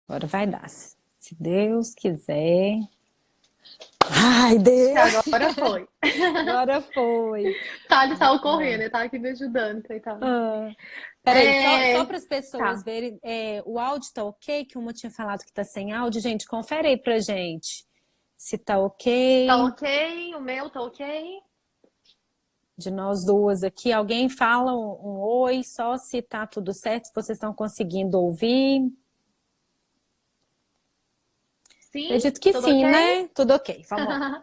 Agora vai dar. Se Deus quiser. Ai, Deus! Agora foi. Agora foi. Thales Ai, saiu correndo, Luana. ele tá aqui me ajudando, coitado. Ah, peraí, só É, para as pessoas tá. verem, o áudio tá ok? Que uma tinha falado que tá sem áudio. Gente, confere aí pra gente se tá Tá ok. ok? O meu tá ok? De nós duas aqui. Alguém fala um oi, só se tá tudo certo, se vocês estão conseguindo ouvir. Sim? Acredito que Tudo sim, ok? né? Tudo ok, vamos lá.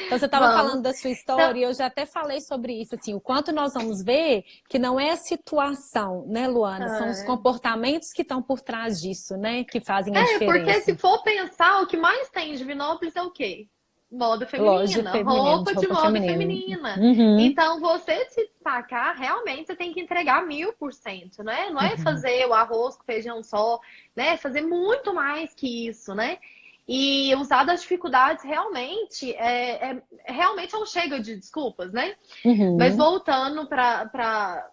Então, você estava Vamos. falando da sua Então, história e eu já até falei sobre isso, assim, o quanto nós vamos ver que não é a situação, né, Luana? São os é, comportamentos que estão por trás disso, né, que fazem a porque se diferença. for pensar, o que mais tem em Divinópolis é o quê? Moda Loja feminina, feminina, de roupa de roupa moda feminina. feminina. Uhum, Então, você se destacar, realmente você tem que entregar 1000%, né? Não é uhum, fazer o arroz com feijão só, né? Fazer muito mais que isso, né? E usar das dificuldades realmente realmente é um chega de desculpas, né? Mas uhum, voltando para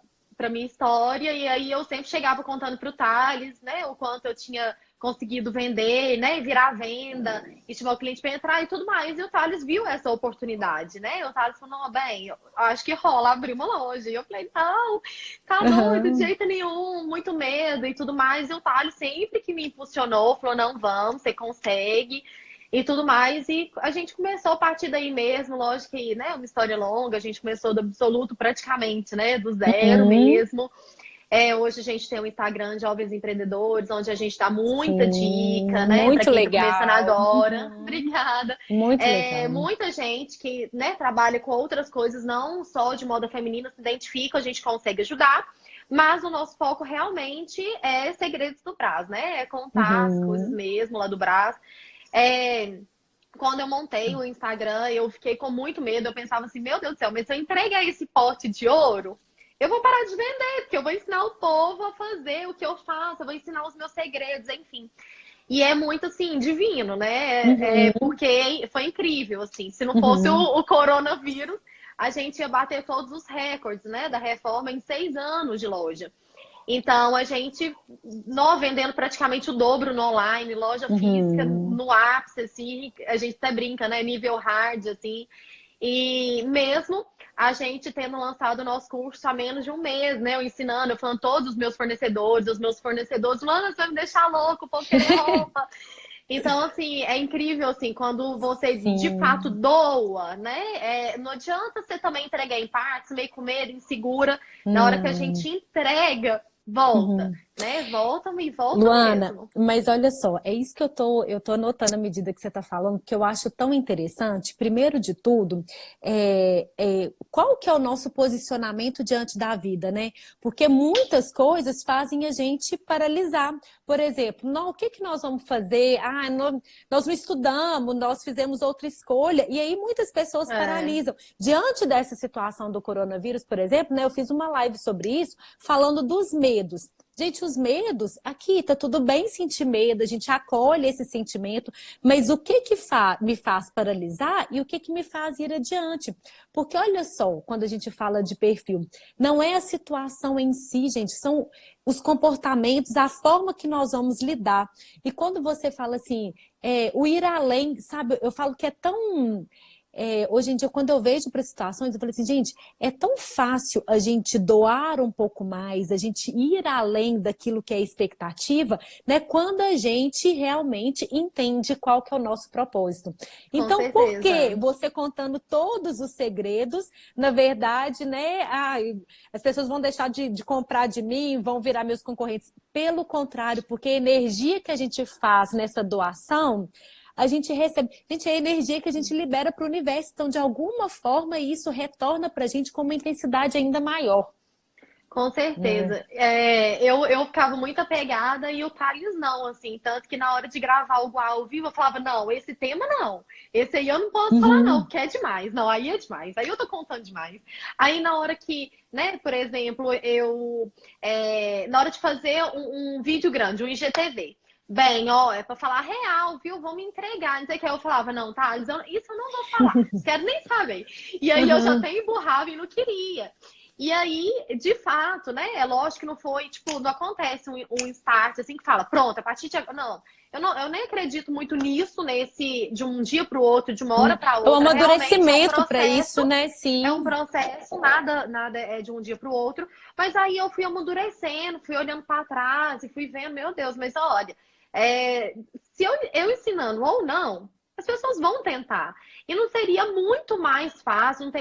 minha história, e aí eu sempre chegava contando para o Thales, né, o quanto eu tinha conseguido vender, né, virar a venda, estimular o cliente para entrar e tudo mais. E o Thales viu essa oportunidade, né? O Thales falou, não, bem, eu acho que rola abrir uma loja. E eu falei, não, tá doido, de uhum, jeito nenhum, muito medo e tudo mais. E o Thales sempre que me impulsionou, falou, não, vamos, você consegue e tudo mais. E a gente começou a partir daí mesmo, lógico que, né, uma história longa, a gente começou do absoluto praticamente, né, do zero uhum. mesmo. Hoje a gente tem um Instagram de Jovens Empreendedores, onde a gente dá muita dica, Sim, né, para muito quem está começando legal. agora. Uhum, Obrigada. muito legal. Muita gente que, né, trabalha com outras coisas, não só de moda feminina, se identifica, a gente consegue ajudar. Mas o nosso foco realmente é segredos do Brás, né? É contar as coisas Uhum. mesmo lá do Brás. É, quando eu montei o Instagram, eu fiquei com muito medo. Eu pensava assim, meu Deus do céu, mas se eu entregar esse pote de ouro, eu vou parar de vender, porque eu vou ensinar o povo a fazer o que eu faço, eu vou ensinar os meus segredos, enfim. E é muito assim, divino, né? Uhum, Porque foi incrível, assim. Se não fosse uhum. o coronavírus, a gente ia bater todos os recordes, né, da reforma em 6 anos de loja. Então, a gente, nós vendendo praticamente o dobro no online, loja física Uhum. no ápice, assim, a gente até brinca, né? Nível hard, assim. E mesmo a gente tendo lançado o nosso curso há menos de um mês, né? Eu ensinando, eu falando todos os meus fornecedores, mano, você vai me deixar louco, o povo querer roupa. Então, assim, é incrível, assim, quando você de fato Sim. doa, né? Não adianta você também entregar em partes, meio com medo, insegura. Na hora que a gente Não. entrega, volta, Uhum. né? Volta e volta Luana, mesmo. mas olha só, é isso que eu tô anotando à medida que você está falando, que eu acho tão interessante. Primeiro de tudo, qual que é o nosso posicionamento diante da vida, né? Porque muitas coisas fazem a gente paralisar. Por exemplo, o que que nós vamos fazer? Nós não estudamos, nós fizemos outra escolha, e aí muitas pessoas É, paralisam. Diante dessa situação do coronavírus, por exemplo, né, eu fiz uma live sobre isso, falando dos medos. Gente, os medos, aqui tá tudo bem sentir medo, a gente acolhe esse sentimento, mas o que que me faz paralisar e o que que me faz ir adiante? Porque olha só, quando a gente fala de perfil, não é a situação em si, gente, são os comportamentos, a forma que nós vamos lidar. E quando você fala assim, o ir além, sabe, eu falo que é tão. Hoje em dia, quando eu vejo para situações, eu falo assim, gente, é tão fácil a gente doar um pouco mais, a gente ir além daquilo que é expectativa, né? Quando a gente realmente entende qual que é o nosso propósito. com Então, por que certeza. você contando todos os segredos, na verdade, né? As pessoas vão deixar de comprar de mim, vão virar meus concorrentes. Pelo contrário, porque a energia que a gente faz nessa doação a gente recebe. Gente, é a energia que a gente libera para o universo. Então, de alguma forma, isso retorna para a gente com uma intensidade ainda maior. Com Né? certeza. Eu ficava muito apegada e o Thales não, assim. Tanto que na hora de gravar algo ao vivo, eu falava, não, esse tema não. Esse aí eu não posso falar, não, Uhum, porque é demais. Não, aí é demais. Aí eu tô contando demais. Aí na hora que, né, por exemplo, na hora de fazer um vídeo grande, um IGTV. Bem, ó, é pra falar real, viu? Vamos entregar. Não sei o que. Eu falava, não, Thales, isso eu não vou falar. Quero nem saber. E aí eu já uhum, até emburrava e não queria. E aí, de fato, né? É lógico que não foi, tipo, não acontece um start assim que fala, pronto, a partir de agora. Não, eu nem acredito muito nisso, nesse de um dia para o outro, de uma hora para É um outra. Realmente amadurecimento para isso, né? é um Sim. processo, nada é de um dia para o outro. Mas aí eu fui amadurecendo, fui olhando para trás e fui vendo, meu Deus, mas olha, se eu ensinando ou não, as pessoas vão tentar. E não seria muito mais fácil, não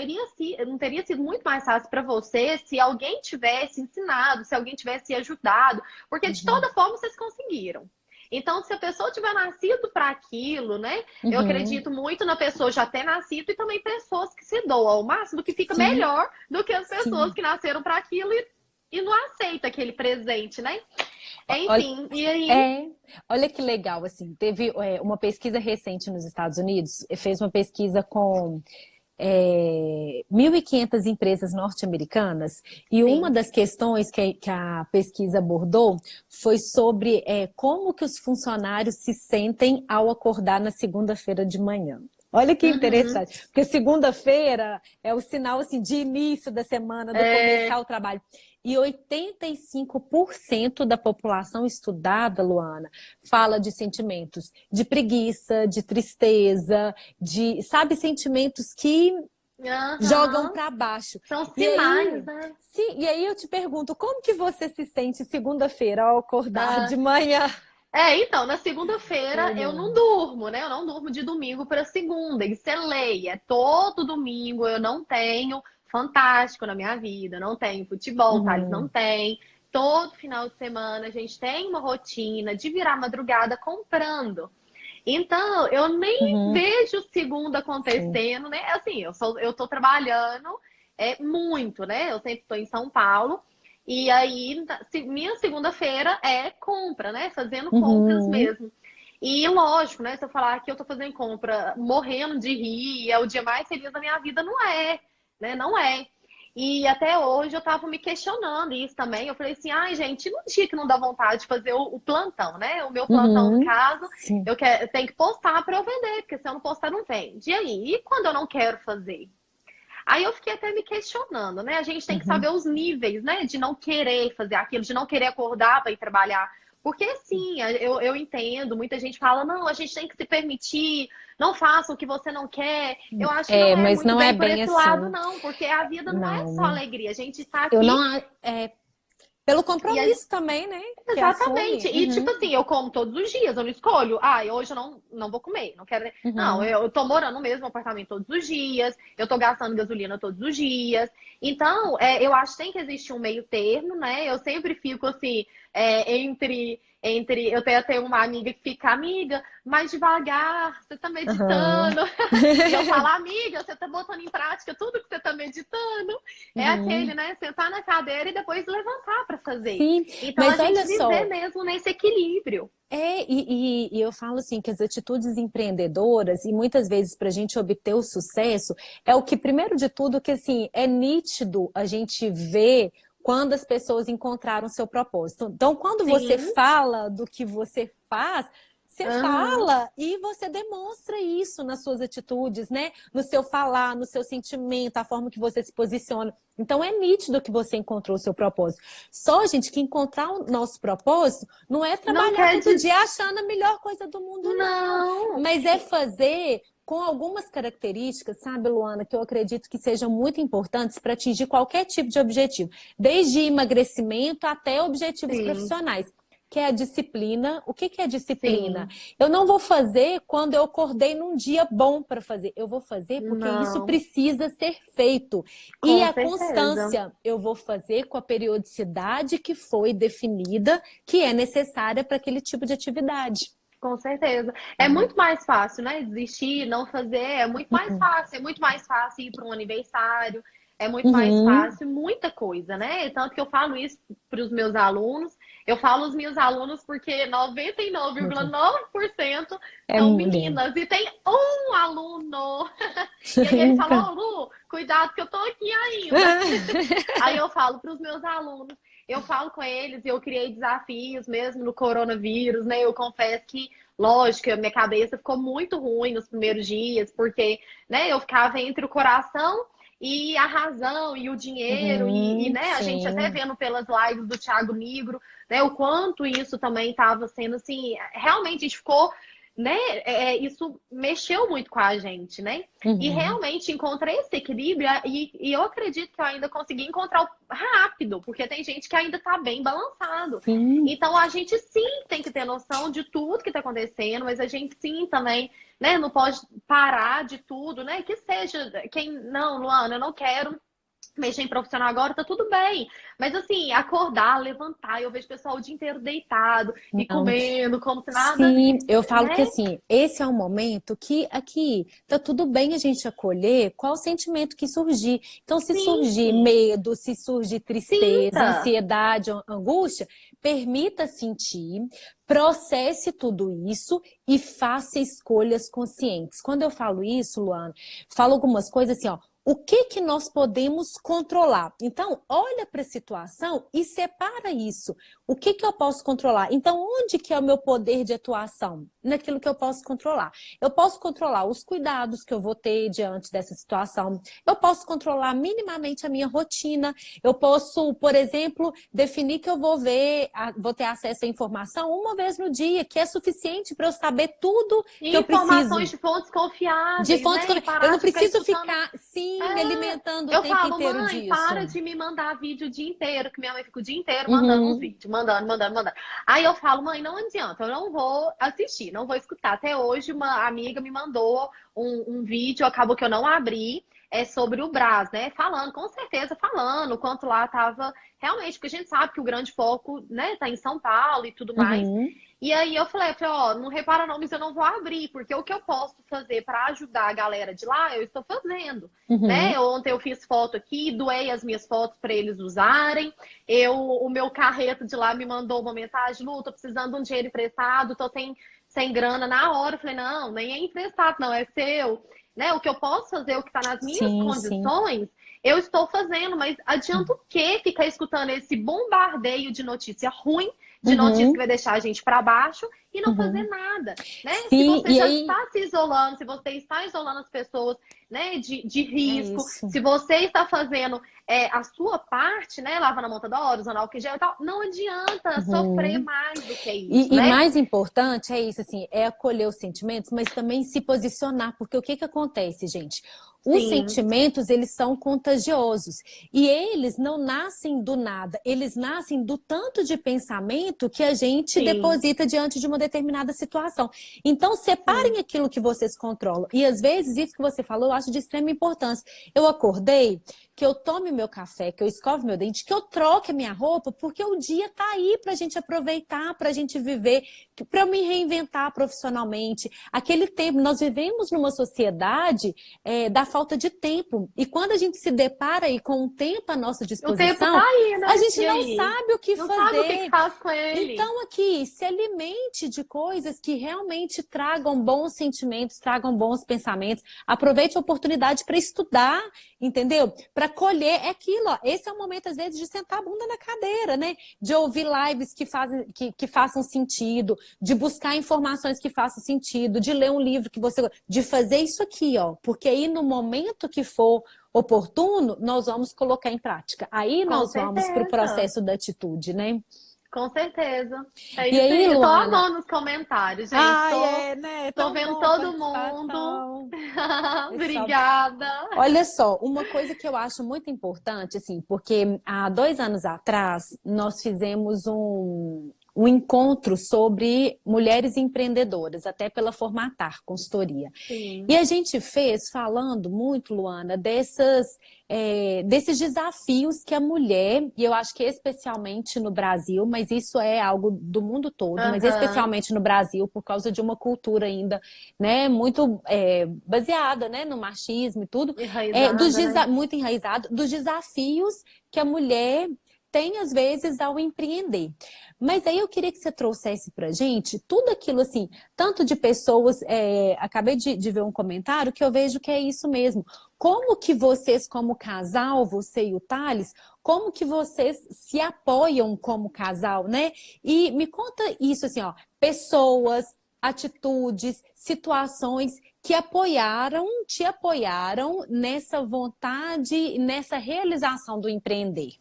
teria sido muito mais fácil para você se alguém tivesse ensinado, se alguém tivesse ajudado, porque de Uhum. toda forma vocês conseguiram. Então, se a pessoa tiver nascido para aquilo, né? Eu Uhum. acredito muito na pessoa já ter nascido e também pessoas que se doam ao máximo, que fica Sim, melhor do que as pessoas sim. que nasceram para aquilo e não aceita aquele presente, né? Olha, Enfim, e aí. é, olha que legal, assim, teve uma pesquisa recente nos Estados Unidos, fez uma pesquisa com 1.500 empresas norte-americanas, e uma Sim. das questões que a pesquisa abordou foi sobre como que os funcionários se sentem ao acordar na segunda-feira de manhã. Olha que Uhum. interessante, porque segunda-feira é o sinal assim, de início da semana, do começar É... o trabalho. E 85% da população estudada, Luana, fala de sentimentos de preguiça, de tristeza, de, sabe, sentimentos que jogam Aham. para baixo. São E aí, sinais, né? sim, e aí eu te pergunto, como que você se sente segunda-feira ao acordar de Ah, manhã? então, na segunda-feira Oi, eu não Luana. durmo, né? Eu não durmo de domingo para segunda. Isso é lei. É todo domingo. Eu não tenho fantástico na minha vida. Eu não tenho futebol, o Thales não Uhum, tem. Todo final de semana a gente tem uma rotina de virar madrugada comprando. Então, eu nem uhum, vejo segunda sim. acontecendo, né? Assim, eu tô trabalhando muito, né? Eu sempre estou em São Paulo. E aí, minha segunda-feira é compra, né? Fazendo compras Uhum, mesmo. E lógico, né? Se eu falar que eu tô fazendo compra morrendo de rir, é o dia mais feliz da minha vida, não é, né? Não é. E até hoje eu tava me questionando isso também. Eu falei assim, ai, gente, e no dia que não dá vontade de fazer o plantão, né? O meu plantão, no uhum, caso, sim. eu tenho que postar para eu vender, porque se eu não postar, não vende. E aí? E quando eu não quero fazer? Aí eu fiquei até me questionando, né? A gente tem que Uhum. saber os níveis, né? De não querer fazer aquilo, de não querer acordar para ir trabalhar. Porque sim, eu entendo, muita gente fala, não, a gente tem que se permitir, não faça o que você não quer. Eu acho que não é Mas muito não é bem por bem esse lado, assim. não, porque a vida não é só Não. alegria. A gente está Eu aqui não. Pelo e compromisso também, né? Que exatamente. assume. E tipo Uhum, assim, eu como todos os dias, eu não escolho. Ah, hoje eu não vou comer, não quero. Não, uhum, eu tô morando no mesmo apartamento todos os dias, eu tô gastando gasolina todos os dias. Então, eu acho que tem que existir um meio termo, né? Eu sempre fico assim, entre. Eu tenho até uma amiga que fica, amiga, mais devagar, você tá uhum. meditando. E eu falo, amiga, você tá botando em prática tudo que você tá meditando. É aquele, Uhum. né? Sentar na cadeira e depois levantar para fazer. Sim, Então, a mas gente olha viver só, mesmo nesse equilíbrio. e eu falo assim que as atitudes empreendedoras, e muitas vezes para a gente obter o sucesso, é o que, primeiro de tudo, que assim, é nítido a gente ver quando as pessoas encontraram seu propósito. Então, quando você Sim. fala do que você faz, você Aham. fala e você demonstra isso nas suas atitudes, né? No seu falar, no seu sentimento, a forma que você se posiciona. Então é nítido que você encontrou o seu propósito. Só, gente, que encontrar o nosso propósito não é Não trabalhar quer todo dizer. dia achando a melhor coisa do mundo, não. Não. Mas é fazer com algumas características, sabe, Luana, que eu acredito que sejam muito importantes para atingir qualquer tipo de objetivo, desde emagrecimento até objetivos Sim, profissionais. Que é a disciplina. O que é disciplina? sim. Eu não vou fazer quando eu acordei num dia bom para fazer. Eu vou fazer porque isso Não. precisa ser feito. E Com a certeza. constância, eu vou fazer com a periodicidade que foi definida, que é necessária para aquele tipo de atividade. Com certeza. É Uhum. muito mais fácil, né? Desistir, não fazer, é muito mais fácil. É muito mais fácil ir para um aniversário, é muito mais Uhum. fácil, muita coisa, né? Tanto que eu falo isso para os meus alunos. Eu falo os meus alunos porque 99,9% É são mulher. meninas e tem um aluno. E aí ele fala, ô Lu, cuidado que eu tô aqui ainda. Aí eu falo para os meus alunos, eu falo com eles, eu criei desafios mesmo no coronavírus, né? Eu confesso que, lógico, a minha cabeça ficou muito ruim nos primeiros dias, porque, né, eu ficava entre o coração e a razão e o dinheiro né, a gente até sim. vendo pelas lives do Thiago Nigro, né, o quanto isso também estava sendo assim, realmente a gente ficou, né, isso mexeu muito com a gente, né? E Uhum. realmente encontrei esse equilíbrio e eu acredito que eu ainda consegui encontrar rápido, porque tem gente que ainda está bem balançado. Sim, Então a gente sim tem que ter noção de tudo que está acontecendo, mas a gente sim também, né, não pode parar de tudo, né? Que seja quem não, Luana, eu não quero mexer em profissional agora, tá tudo bem. Mas assim, acordar, levantar, eu vejo o pessoal o dia inteiro deitado e não. comendo, como se nada, Sim, eu falo que né? assim, esse é um momento que aqui tá tudo bem a gente acolher qual sentimento que surgir. Então, se surgir Sim, medo, se surgir tristeza, sinta. ansiedade, angústia, permita sentir, processe tudo isso e faça escolhas conscientes. Quando eu falo isso, Luana, falo algumas coisas assim, ó. O que que nós podemos controlar? Então, olha para a situação e separa isso. O que que eu posso controlar? Então, onde que é o meu poder de atuação? Naquilo que eu posso controlar. Eu posso controlar os cuidados que eu vou ter diante dessa situação. Eu posso controlar minimamente a minha rotina. Eu posso, por exemplo, definir que eu vou ver, vou ter acesso à informação uma vez no dia, que é suficiente para eu saber tudo que eu Informações preciso. de fontes De confiáveis, fontes, né? E eu parar não de ficar preciso escutando. ficar, sim, me É, alimentando o eu tempo falo, inteiro mãe, para disso. de me mandar vídeo o dia inteiro, que minha mãe fica o dia inteiro mandando uns Uhum, vídeos, mandando, mandando, mandando. Aí eu falo, mãe, não adianta, eu não vou assistir, não vou escutar. Até hoje, uma amiga me mandou um vídeo, acabou que eu não abri, sobre o Brás, né? Falando, com certeza falando, o quanto lá tava realmente, porque a gente sabe que o grande foco, né, tá em São Paulo e tudo mais. uhum, E aí eu falei, ó, não repara não, mas eu não vou abrir, porque o que eu posso fazer para ajudar a galera de lá, eu estou fazendo, uhum, né? Ontem eu fiz foto aqui, doei as minhas fotos para eles usarem. O meu carreto de lá me mandou uma mensagem, Lu, tô precisando de um dinheiro emprestado, tô sem grana na hora. Eu falei, não, nem é emprestado, não, é seu. Né? O que eu posso fazer, o que está nas minhas sim, sim. condições, eu estou fazendo, mas adianta o quê ficar escutando esse bombardeio de notícia ruim, de notícia que Uhum, vai deixar a gente para baixo e não fazer uhum. nada, né? Se Sim, você e já aí, está se isolando, se você está isolando as pessoas, né, de é risco, isso. se você está fazendo a sua parte, né, lavando a mão toda hora, usando álcool em gel e tal, não adianta sofrer Uhum. mais do que isso, E né? mais importante é isso, assim, é acolher os sentimentos, mas também se posicionar, porque o que que acontece, gente? Os Sim, sentimentos, eles são contagiosos e eles não nascem do nada, eles nascem do tanto de pensamento que a gente sim, deposita diante de uma determinada situação. Então, sim. separem aquilo que vocês controlam. E às vezes, isso que você falou, eu acho de extrema importância. Eu acordei, que eu tome meu café, que eu escove meu dente, que eu troque a minha roupa, porque o dia tá aí para a gente aproveitar, para a gente viver, para eu me reinventar profissionalmente. Aquele tempo, nós vivemos numa sociedade da falta de tempo. E quando a gente se depara aí com um tempo à nossa O tempo tá disposição, aí, a né? gente E não aí? sabe o que Não sabe o que que fazer. faz com ele? Então, aqui, se alimente de coisas que realmente tragam bons sentimentos, tragam bons pensamentos. Aproveite a oportunidade para estudar, entendeu? Para colher. É aquilo, ó. Esse é o momento, às vezes, de sentar a bunda na cadeira, né? De ouvir lives que façam sentido, de buscar informações que façam sentido, de ler um livro que você. De fazer isso aqui, ó. Porque aí, no momento que for oportuno, nós vamos colocar em prática. Aí Com nós vamos para o certeza. processo da atitude, né? Com certeza. É E isso aí, aí. Eu tô Luana? amando os comentários, gente. Ai, é, né? É Tô tão vendo bom a todo mundo. participação. Pessoal, Obrigada. olha só, uma coisa que eu acho muito importante, assim, porque há 2 anos atrás nós fizemos um encontro sobre mulheres empreendedoras, até pela Formatar Consultoria. E Sim, a gente fez falando muito, Luana, desses desafios que a mulher, e eu acho que especialmente no Brasil, mas isso é algo do mundo todo, mas aham. especialmente no Brasil, por causa de uma cultura ainda, né, muito baseada, né, no machismo e tudo, Enraizada, né? muito enraizado, dos desafios que a mulher tem, às vezes, ao empreender. Mas aí eu queria que você trouxesse pra gente tudo aquilo assim, tanto de pessoas, acabei de ver um comentário que eu vejo que é isso mesmo. Como que vocês, como casal, você e o Thales, como que vocês se apoiam como casal, né? E me conta isso assim, ó, pessoas, atitudes, situações que te apoiaram nessa vontade, nessa realização do empreender?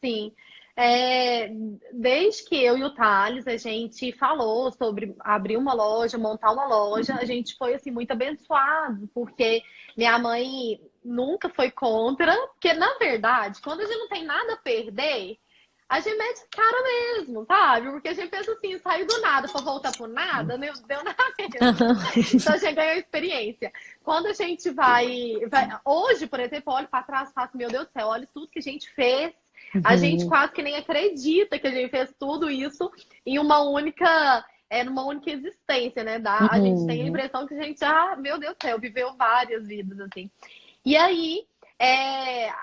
Sim. É, desde que eu e o Thales, a gente falou sobre abrir uma loja, montar uma loja, a gente foi assim muito abençoado, porque minha mãe nunca foi contra, porque na verdade, quando a gente não tem nada a perder, a gente mete cara mesmo, sabe? Porque a gente pensa assim, saiu do nada para voltar pro nada, deu na mesma. Então a gente ganhou experiência. Quando a gente hoje, por exemplo, olho para trás e falo, meu Deus do céu, olha tudo que a gente fez. A gente Uhum. quase que nem acredita que a gente fez tudo isso em numa única existência, né? A gente tem a Uhum. impressão que a gente já, meu Deus do céu, viveu várias vidas, assim. E aí,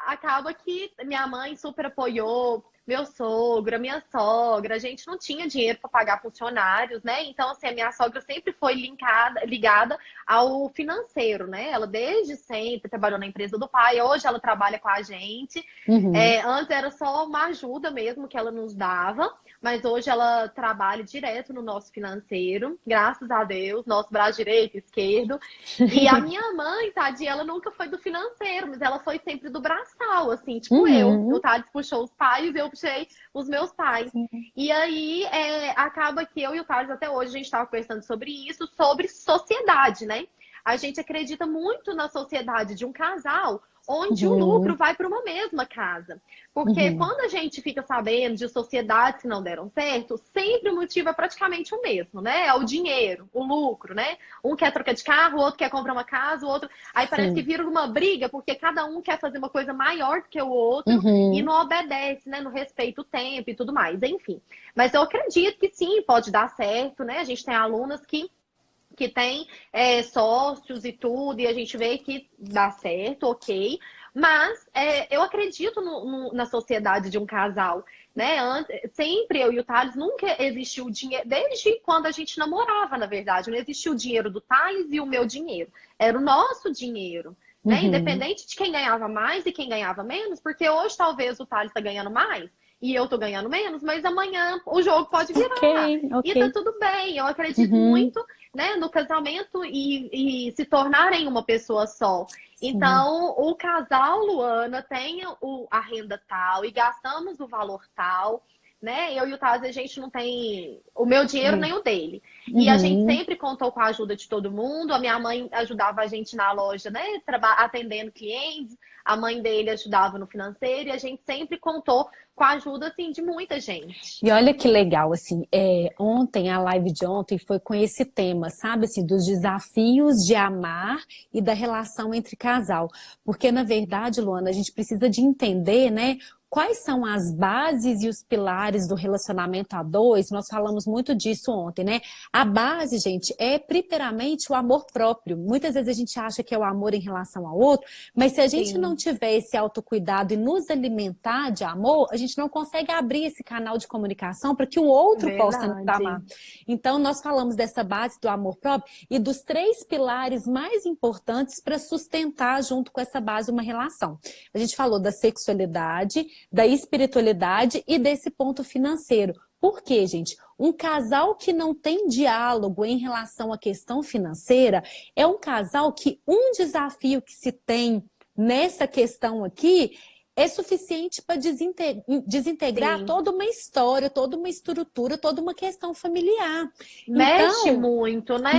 acaba que minha mãe super apoiou, meu sogro, a minha sogra, a gente não tinha dinheiro para pagar funcionários, né? Então, assim, a minha sogra sempre foi ligada ao financeiro, né? Ela desde sempre trabalhou na empresa do pai, hoje ela trabalha com a gente. Uhum. Antes era só uma ajuda mesmo que ela nos dava, mas hoje ela trabalha direto no nosso financeiro, graças a Deus, nosso braço direito, esquerdo. E a minha mãe, tadinha, ela nunca foi do financeiro, mas ela foi sempre do braçal, assim, tipo eu. O Uhum. Thales puxou os pais, eu puxei os meus pais. Sim. E aí, acaba que eu e o Thales, até hoje, a gente estava conversando sobre isso, sobre sociedade, né? A gente acredita muito na sociedade de um casal, onde o lucro Uhum. vai para uma mesma casa. Porque Uhum. quando a gente fica sabendo de sociedades que não deram certo, sempre o motivo é praticamente o mesmo, né? É o dinheiro, o lucro, né? Um quer trocar de carro, o outro quer comprar uma casa, o outro. Aí parece que Sim. vira uma briga, porque cada um quer fazer uma coisa maior do que o outro e Uhum. não obedece, né? Não respeita o tempo e tudo mais, enfim. Mas eu acredito que sim, pode dar certo, né? A gente tem alunas que tem sócios e tudo, e a gente vê que dá certo, ok. Mas eu acredito na sociedade de um casal, né? Sempre eu e o Thales nunca existiu dinheiro, desde quando a gente namorava, na verdade, não existiu o dinheiro do Thales e o meu dinheiro. Era o nosso dinheiro, né? Uhum. Independente de quem ganhava mais e quem ganhava menos, porque hoje talvez o Thales está ganhando mais e eu tô ganhando menos, mas amanhã o jogo pode Ok, virar. ok. E tá tudo bem. Eu acredito Uhum. muito, né, no casamento e se tornarem uma pessoa só. Sim. Então, o casal, Luana, tem a renda tal e gastamos o valor tal, né? Eu e o Taz, a gente não tem o meu dinheiro É. nem o dele. E a gente Uhum. sempre contou com a ajuda de todo mundo. A minha mãe ajudava a gente na loja, né? Atendendo clientes. A mãe dele ajudava no financeiro. E a gente sempre contou com a ajuda, assim, de muita gente. E olha que legal, assim, ontem, a live de ontem foi com esse tema, sabe, assim, dos desafios de amar e da relação entre casal. Porque, na verdade, Luana, a gente precisa de entender, né, quais são as bases e os pilares do relacionamento a dois. Nós falamos muito disso ontem, né? A base, gente, é primeiramente o amor próprio. Muitas vezes a gente acha que é o amor em relação ao outro, mas se a gente não Sim, tiver esse autocuidado e nos alimentar de amor, a gente não consegue abrir esse canal de comunicação para que o outro possa nos verdade. amar. Então, nós falamos dessa base do amor próprio e dos três pilares mais importantes para sustentar, junto com essa base, uma relação. A gente falou da sexualidade, da espiritualidade e desse ponto financeiro. Por quê, gente? Um casal que não tem diálogo em relação à questão financeira é um casal que um desafio que se tem nessa questão aqui é suficiente para desintegrar Sim. toda uma história, toda uma estrutura, toda uma questão familiar. Mexe Então, muito, né?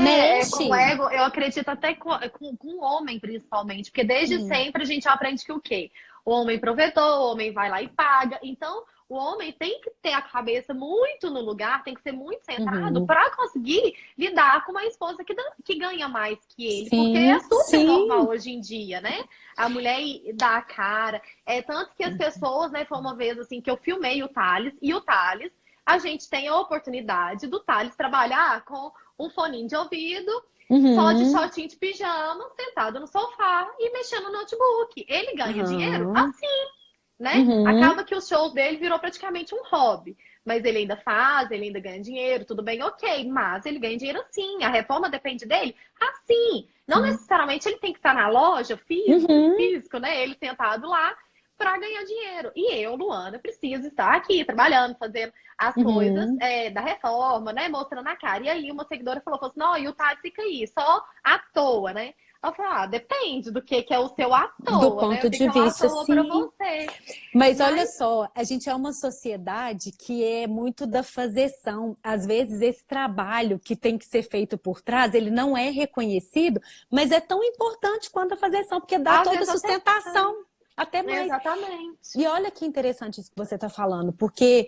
Com o mexe. ego, eu acredito até com o homem, principalmente, porque desde Hum, sempre a gente aprende que o quê? O homem provedor, o homem vai lá e paga. Então, o homem tem que ter a cabeça muito no lugar, tem que ser muito centrado uhum. para conseguir lidar com uma esposa que ganha mais que ele, porque é Sim, super normal sim. hoje em dia, né? A mulher dá a cara. Tanto que as pessoas, né? Foi uma vez assim que eu filmei o Thales, e o Thales a gente tem a oportunidade do Thales trabalhar com um foninho de ouvido, só de Uhum. shortinho de pijama, sentado no sofá e mexendo no notebook. Ele ganha dinheiro Uhum. assim, né? Uhum. Acaba que os shows dele virou praticamente um hobby. Mas ele ainda faz, ele ainda ganha dinheiro, tudo bem, ok. Mas ele ganha dinheiro assim. A reforma depende dele assim. Não Sim. necessariamente ele tem que estar na loja, físico, Uhum. físico, né? Ele sentado lá, para ganhar dinheiro. E eu, Luana, preciso estar aqui trabalhando, fazendo as coisas da reforma, né? Mostrando a cara. E aí uma seguidora falou assim, não, e o Thales fica aí, só à toa, né? Eu falei, depende do que é o seu à Do toa, né? ponto O que de é o à vista, toa para sim. você. Mas olha só, a gente é uma sociedade que é muito da fazeção. Às vezes esse trabalho que tem que ser feito por trás, ele não é reconhecido, mas é tão importante quanto a fazeção, porque dá Às toda a vezes sustentação, até mais. exatamente. E olha que interessante isso que você está falando, porque,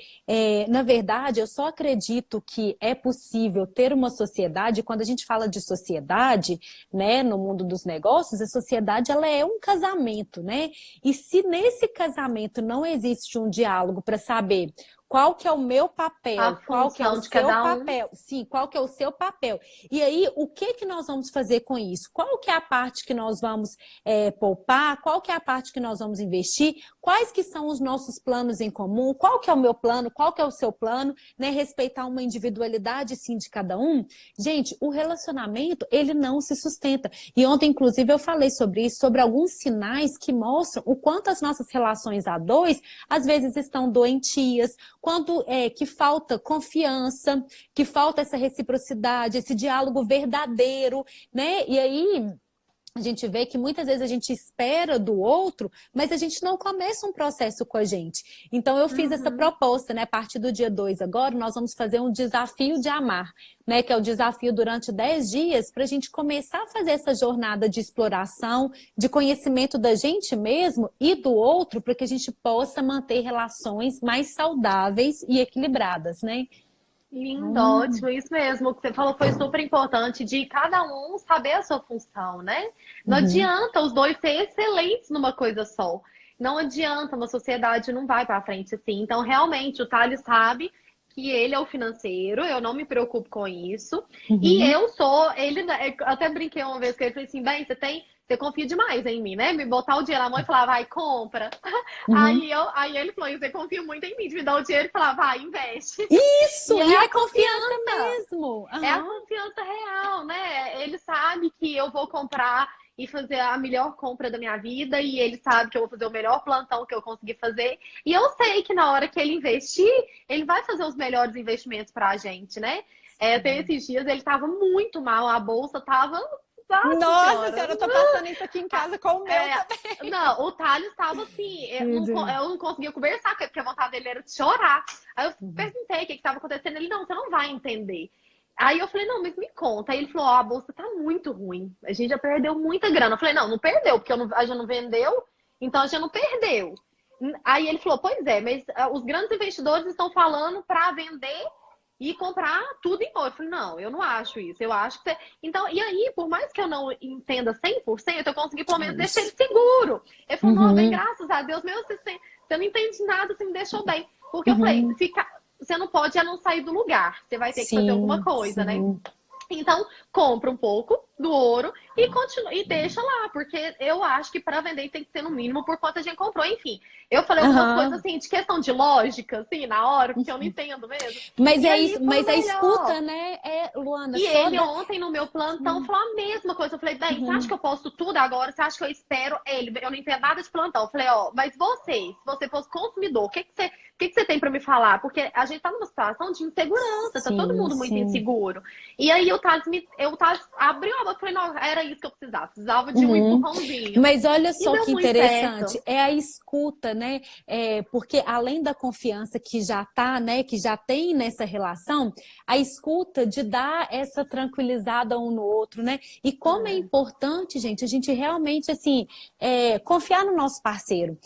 na verdade, eu só acredito que é possível ter uma sociedade, quando a gente fala de sociedade, né, no mundo dos negócios, a sociedade ela é um casamento, né? E se nesse casamento não existe um diálogo para saber qual que é o meu A papel, qual que é o função de seu cada um. papel, sim, qual que é o seu papel. E aí, o que que nós vamos fazer com isso? Qual que é a parte que nós vamos poupar? Qual que é a parte que nós vamos investir? Quais que são os nossos planos em comum? Qual que é o meu plano? Qual que é o seu plano? Né? Respeitar uma individualidade, sim, de cada um. Gente, o relacionamento, ele não se sustenta. E ontem, inclusive, eu falei sobre isso, sobre alguns sinais que mostram o quanto as nossas relações a dois, às vezes, estão doentias, quanto que falta confiança, que falta essa reciprocidade, esse diálogo verdadeiro, né? E aí a gente vê que muitas vezes a gente espera do outro, mas a gente não começa um processo com a gente. Então eu fiz essa proposta, né? A partir do dia 2 agora, nós vamos fazer um desafio de amar, né? Que é o desafio durante 10 dias para a gente começar a fazer essa jornada de exploração, de conhecimento da gente mesmo e do outro, para que a gente possa manter relações mais saudáveis e equilibradas, né? Lindo, ótimo, isso mesmo. O que você falou foi super importante, de cada um saber a sua função, né? Não adianta os dois serem excelentes numa coisa só. Não adianta, uma sociedade não vai para frente assim. Então, realmente, o Thales sabe que ele é o financeiro, eu não me preocupo com isso. E eu sou, eu até brinquei uma vez com ele, falei assim, bem, você confia demais em mim, né? Me botar o dinheiro na mão e falar, vai, compra. Aí ele falou, você confia muito em mim, de me dar o dinheiro e falar, vai, investe. Isso, E e é é a confiança mesmo. É a confiança real, né? Ele sabe que eu vou comprar e fazer a melhor compra da minha vida, e ele sabe que eu vou fazer o melhor plantão que eu conseguir fazer. E eu sei que na hora que ele investir, ele vai fazer os melhores investimentos pra gente, né? Até esses dias ele tava muito mal, a bolsa tava. Nossa senhora, eu tô passando isso aqui em casa com o meu também. Não, o Thales estava assim, eu não conseguia conversar, porque a vontade dele era de chorar. Aí eu perguntei o que estava acontecendo. Ele, não, você não vai entender. Aí eu falei, não, mas me conta. Aí ele falou, a bolsa tá muito ruim. A gente já perdeu muita grana. Eu falei, não, não perdeu, porque a gente não vendeu, então a gente não perdeu. Aí ele falou, pois é, mas os grandes investidores estão falando para vender e comprar tudo em ouro. Eu falei, não, eu não acho isso. Eu acho que você... Então, e aí, por mais que eu não entenda 100%, eu consegui pelo menos deixar ele seguro. Ele falou, não, bem, graças a Deus, mesmo você não entende nada, você me deixou bem. Porque eu falei, você não pode não sair do lugar. Você vai ter que fazer alguma coisa, né? Então, compra um pouco do ouro e continua, e deixa lá, porque eu acho que para vender tem que ser no mínimo por quanto a gente comprou. Enfim, eu falei algumas coisas assim, de questão de lógica, assim, na hora, porque eu não entendo mesmo. Mas é isso, mas a escuta, né, Luana? E ele ontem no meu plantão falou a mesma coisa. Eu falei, bem, você acha que eu posto tudo agora? Você acha que eu espero? Eu não entendo nada de plantão. Eu falei, mas se você fosse consumidor, o que você tem para me falar? Porque a gente tá numa situação de insegurança, tá todo mundo muito inseguro. E aí o Thales abriu a boca e falei, não, era isso que eu precisava de um empurrãozinho. Mas olha só que interessante, é a escuta, né? Porque além da confiança que já tá, né, que já tem nessa relação, a escuta de dar essa tranquilizada um no outro, né? E como é importante, gente, a gente realmente, assim, confiar no nosso parceiro.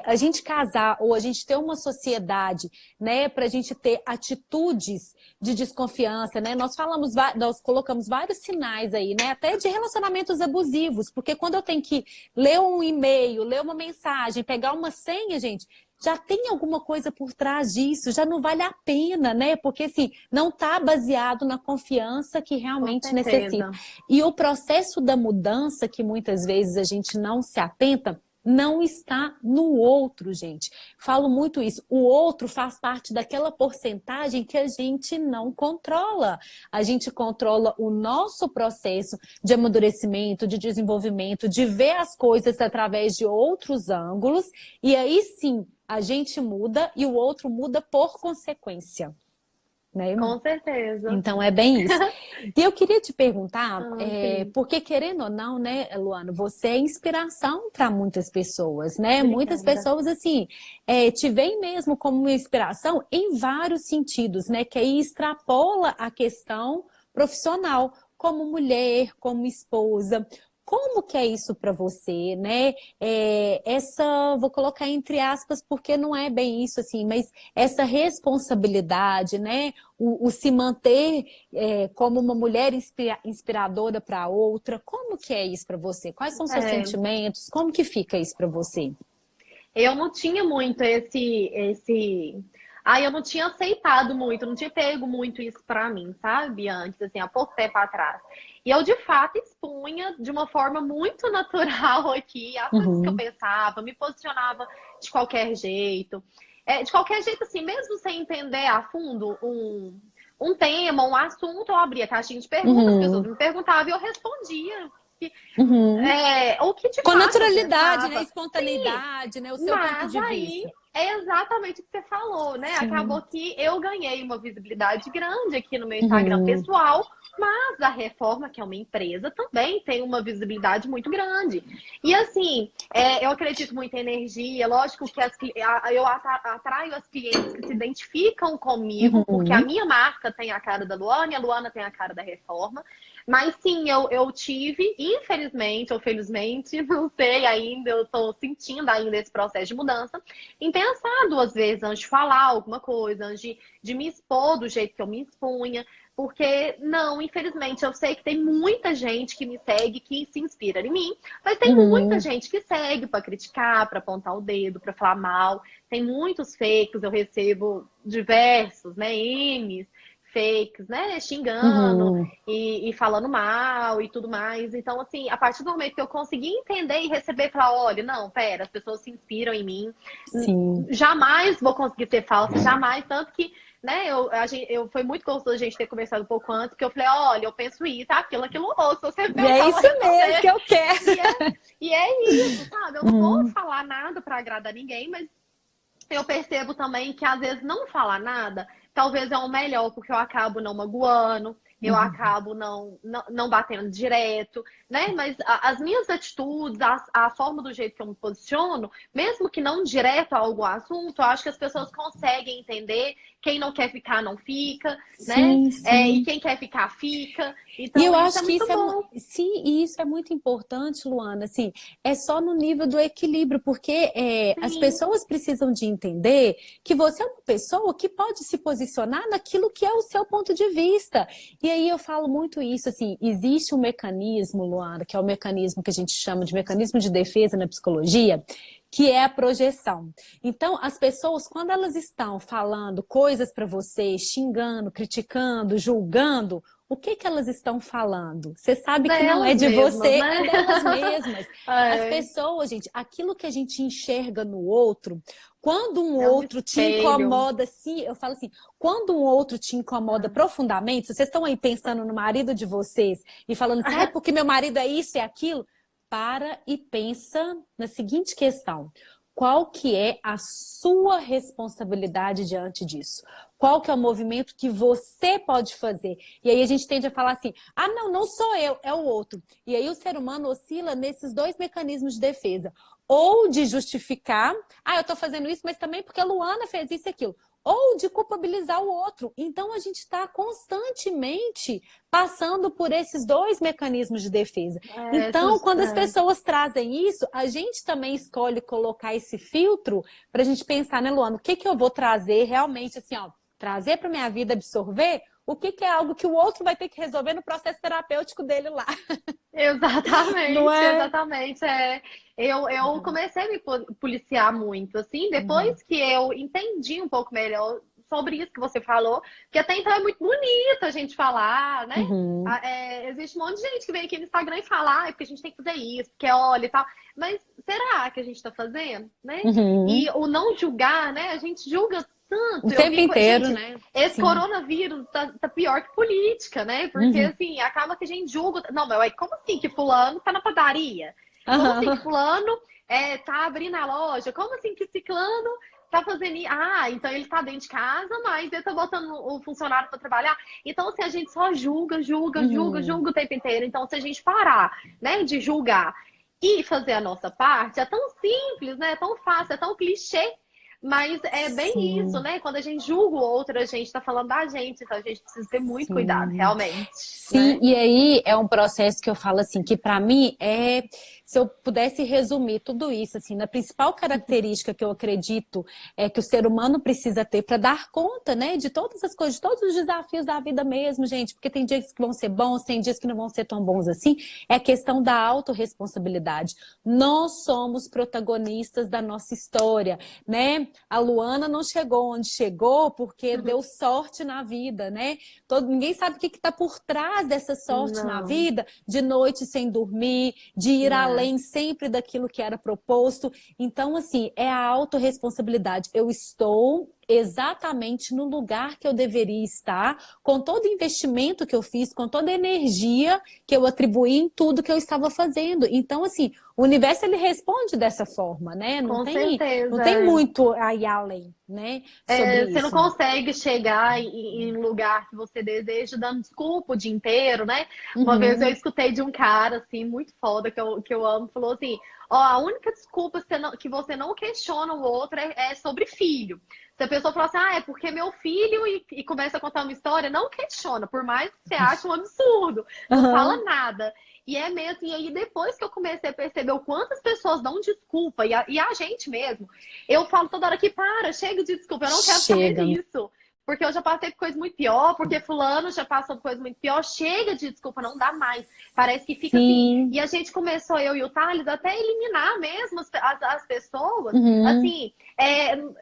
A gente casar ou a gente ter uma sociedade, né, para a gente ter atitudes de desconfiança, né? Nós colocamos vários sinais aí, né? Até de relacionamentos abusivos, porque quando eu tenho que ler um e-mail, ler uma mensagem, pegar uma senha, gente, já tem alguma coisa por trás disso, já não vale a pena, né? Porque assim, não está baseado na confiança que realmente necessita. E o processo da mudança, que muitas vezes a gente não se atenta, não está no outro, gente. Falo muito isso. O outro faz parte daquela porcentagem que a gente não controla. A gente controla o nosso processo de amadurecimento, de desenvolvimento, de ver as coisas através de outros ângulos, e aí sim a gente muda e o outro muda por consequência. Né? Com certeza. Então é bem isso. E eu queria te perguntar, Sim. porque querendo ou não, né, Luana, você é inspiração para muitas pessoas, né? Muitas Obrigada. pessoas assim te veem mesmo como uma inspiração em vários sentidos, né? Que aí extrapola a questão profissional, como mulher, como esposa. Como que é isso para você, né? Vou colocar entre aspas, porque não é bem isso assim, mas essa responsabilidade, né? O se manter como uma mulher inspiradora para outra, como que é isso para você? Quais são os seus É, sentimentos? Como que fica isso para você? eu não tinha muito eu não tinha aceitado muito, não tinha pego muito isso pra mim, sabe? Antes, assim, há pouco tempo atrás. E eu, de fato, expunha de uma forma muito natural aqui as coisas que eu Uhum, pensava, me posicionava de qualquer jeito. De qualquer jeito, assim, mesmo sem entender a fundo um tema, um assunto, eu abria a caixinha de perguntas, as pessoas uhum, me perguntavam e eu respondia. uhum. O que de Com fato eu naturalidade, né? pensava. Sim, Espontaneidade, né? O seu ponto mas de aí vista. é exatamente o que você falou, né? Acabou Sim. que eu ganhei uma visibilidade grande aqui no meu Instagram Uhum, pessoal, mas a Reforma, que é uma empresa, também tem uma visibilidade muito grande. E assim, eu acredito muito em energia. Lógico que eu atraio as clientes que se identificam comigo, porque a uhum, minha marca tem a cara da Luana e a Luana tem a cara da Reforma. Mas sim, eu tive, infelizmente ou felizmente, não sei ainda, eu tô sentindo ainda esse processo de mudança, em pensar duas vezes antes de falar alguma coisa, antes de me expor do jeito que eu me expunha. Porque, não, infelizmente, eu sei que tem muita gente que me segue, que se inspira em mim, mas tem muita uhum, gente que segue para criticar, para apontar o dedo, para falar mal. Tem muitos fakes, eu recebo diversos, né, M's, fakes, né, xingando uhum. e falando mal e tudo mais. Então, assim, a partir do momento que eu consegui entender e receber, falar, olha, não, pera, as pessoas se inspiram em mim, Sim. jamais vou conseguir ser falsa, jamais, tanto que, né, foi muito gostoso a gente ter conversado um pouco antes, porque eu falei, olha, eu penso isso, aquilo outro, se você E é pensar, eu vou isso mesmo responder. que eu quero. E é, e é isso, sabe? Eu não vou Uhum, falar nada para agradar ninguém, mas eu percebo também que às vezes não falar nada talvez é o melhor, porque eu acabo não magoando, eu uhum, acabo não batendo direto, né? Mas as minhas atitudes, a forma do jeito que eu me posiciono, mesmo que não direto a algum assunto, eu acho que as pessoas conseguem entender. Quem não quer ficar, não fica, né? sim, E sim. quem quer ficar, fica. E eu Então, isso é acho que muito isso bom. sim, e isso é muito importante, Luana, assim, é só no nível do equilíbrio, porque as Sim, pessoas precisam de entender que você é uma pessoa que pode se posicionar naquilo que é o seu ponto de vista. E aí eu falo muito isso, assim, existe um mecanismo, Luana, que é o mecanismo que a gente chama de mecanismo de defesa na psicologia, que é a projeção. Então, as pessoas, quando elas estão falando coisas para você, xingando, criticando, julgando, o que que elas estão falando? Você sabe que não é delas de mesmas, você, né? é delas mesmas. As É, pessoas, gente, aquilo que a gente enxerga no outro, quando um é um outro te espelho. incomoda, assim, eu falo assim, quando um outro te incomoda profundamente, se vocês estão aí pensando no marido de vocês e falando assim, ai, porque meu marido é isso e aquilo, para e pensa na seguinte questão. Qual que é a sua responsabilidade diante disso? Qual que é o movimento que você pode fazer? E aí a gente tende a falar assim, ah, não, não sou eu, é o outro. E aí o ser humano oscila nesses dois mecanismos de defesa. Ou de justificar, ah, eu estou fazendo isso, mas também porque a Luana fez isso e aquilo. Ou de culpabilizar o outro. Então a gente está constantemente passando por esses dois mecanismos de defesa. Então, quando as É. pessoas trazem isso, a gente também escolhe colocar esse filtro para a gente pensar, né, Luana, o que que eu vou trazer realmente, assim, ó, trazer para minha vida, absorver, o que que é algo que o outro vai ter que resolver no processo terapêutico dele lá, não Exatamente, é? exatamente. Eu Uhum, comecei a me policiar muito, assim, uhum, depois que eu entendi um pouco melhor, sobre isso que você falou, que até então é muito bonito a gente falar, né? Uhum, Existe um monte de gente que vem aqui no Instagram e fala, porque a gente tem que fazer isso, porque olha e tal. Mas será que a gente tá fazendo, né? uhum. E o não julgar, né? A gente julga O tanto. Eu tempo vi, inteiro, gente, né? esse Sim. coronavírus tá pior que política, né? Porque, Uhum. assim, acaba que a gente julga. Não, mas aí, como assim que fulano tá na padaria? Como assim que Aham. fulano tá abrindo a loja? Como assim que ciclano tá fazendo isso? Ah, então ele tá dentro de casa, mas ele tá botando o funcionário para trabalhar. Então, assim, a gente só julga, julga, julga, Uhum. julga o tempo inteiro. Então, se a gente parar, né, de julgar e fazer a nossa parte, é tão simples, né? É tão fácil, é tão clichê. Mas é bem isso, Sim, né? Quando a gente julga o outro, a gente tá falando da gente, então a gente precisa ter muito cuidado, sim. realmente, Sim, né? e aí é um processo que eu falo assim, que para mim se eu pudesse resumir tudo isso, assim, na principal característica que eu acredito é que o ser humano precisa ter para dar conta, né, de todas as coisas, de todos os desafios da vida mesmo, gente, porque tem dias que vão ser bons, tem dias que não vão ser tão bons assim, é a questão da autorresponsabilidade. Nós somos protagonistas da nossa história, né? A Luana não chegou onde chegou porque deu sorte na vida, né? Ninguém sabe o que está por trás dessa sorte na Não, vida, de noite sem dormir, de ir né? além sempre daquilo que era proposto. Então, assim, é a autorresponsabilidade. Eu estou exatamente no lugar que eu deveria estar, com todo o investimento que eu fiz, com toda a energia que eu atribuí em tudo que eu estava fazendo. Então, assim, o universo ele responde dessa forma, né? Com Não certeza. tem muito aí além, né, sobre Você não isso. consegue chegar em um lugar que você deseja dando desculpa o dia inteiro, né? Uma vez eu Uhum. escutei de um cara, assim, muito foda, que eu amo, falou assim: ó, a única desculpa que você não questiona o outro é sobre filho. Se a pessoa falar assim, é porque meu filho, e começa a contar uma história, não questiona, por mais que você ache um absurdo, não Uhum. fala nada. E é mesmo, e aí depois que eu comecei a perceber o quanto as pessoas dão desculpa, e a gente mesmo, eu falo toda hora que chega de desculpa, eu não quero saber Chega. disso. Porque eu já passei por coisa muito pior, porque fulano já passou por coisa muito pior. Chega de desculpa, não dá mais. Parece que fica assim. E Sim. a gente começou, eu e o Thales, até eliminar mesmo as pessoas. Uhum. Assim,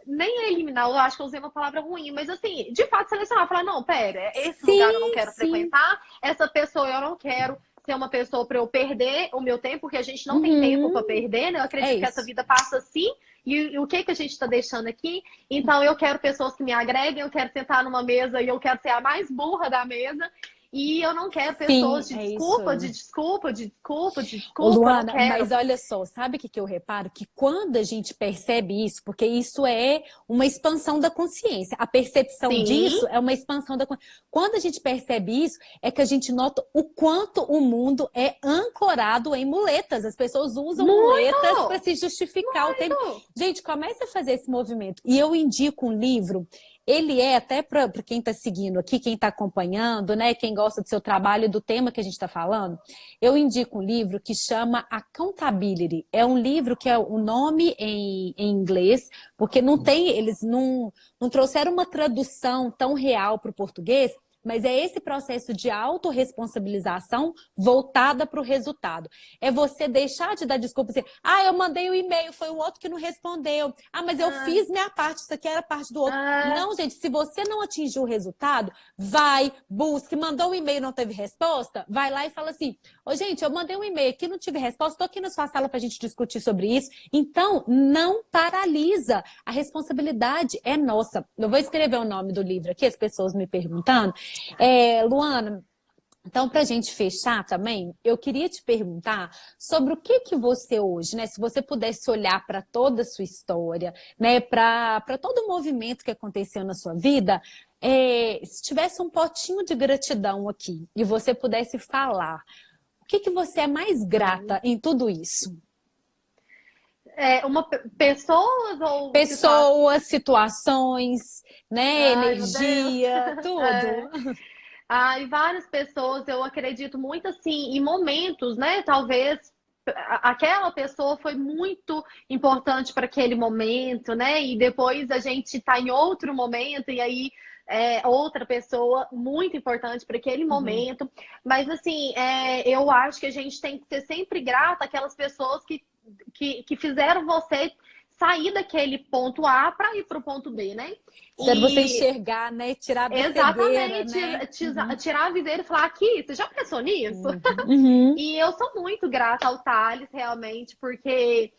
nem eliminar, eu acho que eu usei uma palavra ruim, mas assim, de fato selecionar. Falar, não, pera, esse lugar eu não Sim, quero sim. frequentar, essa pessoa eu não quero ser uma pessoa para eu perder o meu tempo, porque a gente não tem tempo para Uhum. perder, né? Eu É acredito que essa isso. vida passa assim. E o que que a gente está deixando aqui? Então, eu quero pessoas que me agreguem, eu quero sentar numa mesa e eu quero ser a mais burra da mesa. E eu não quero pessoas Sim, de é isso desculpa, de aí. desculpa, de desculpa, de Ô, desculpa. Eu não Luana, quero. mas olha só, sabe o que eu reparo? Que quando a gente percebe isso, porque isso é uma expansão da consciência, a percepção Sim, disso é uma expansão da consciência. Quando a gente percebe isso, é que a gente nota o quanto o mundo é ancorado em muletas. As pessoas usam muletas para muito, se justificar o tempo. muito. Gente, comece a fazer esse movimento. E eu indico um livro. Ele é até para quem está seguindo aqui, quem está acompanhando, né? Quem gosta do seu trabalho e do tema que a gente está falando. Eu indico um livro que chama Accountability. É um livro que é o nome em inglês, porque não tem, eles não trouxeram uma tradução tão real para o português, mas é esse processo de autorresponsabilização voltada para o resultado. É você deixar de dar desculpa e dizer, eu mandei o e-mail, foi o outro que não respondeu. Mas eu Ah, fiz minha parte, isso aqui era parte do outro. ah, Não, gente, se você não atingiu o resultado, vai, busque, mandou um e-mail e não teve resposta, vai lá e fala assim, ô gente, eu mandei um e-mail aqui, não tive resposta, estou aqui na sua sala para a gente discutir sobre isso. Então, não paralisa, a responsabilidade é nossa. Eu vou escrever o nome do livro aqui, as pessoas me perguntando. Luana, então, para a gente fechar também, eu queria te perguntar sobre o que você hoje, né? Se você pudesse olhar para toda a sua história, né? Para todo o movimento que aconteceu na sua vida, se tivesse um potinho de gratidão aqui e você pudesse falar, o que você é mais grata em tudo isso? pessoas ou situações? Pessoas, situações, né? Ai, meu Deus. Energia, tudo. É. E várias pessoas, eu acredito muito assim, em momentos, né? Talvez aquela pessoa foi muito importante para aquele momento, né? E depois a gente está em outro momento, e aí outra pessoa muito importante para aquele Uhum. momento. Mas assim, eu acho que a gente tem que ser sempre grata àquelas pessoas que fizeram você sair daquele ponto A para ir para o ponto B, né? Para você enxergar, né? Tirar da cegueira, né? Tirar a viseira e falar, aqui, você já pensou nisso? Uhum. E eu sou muito grata ao Thales, realmente, porque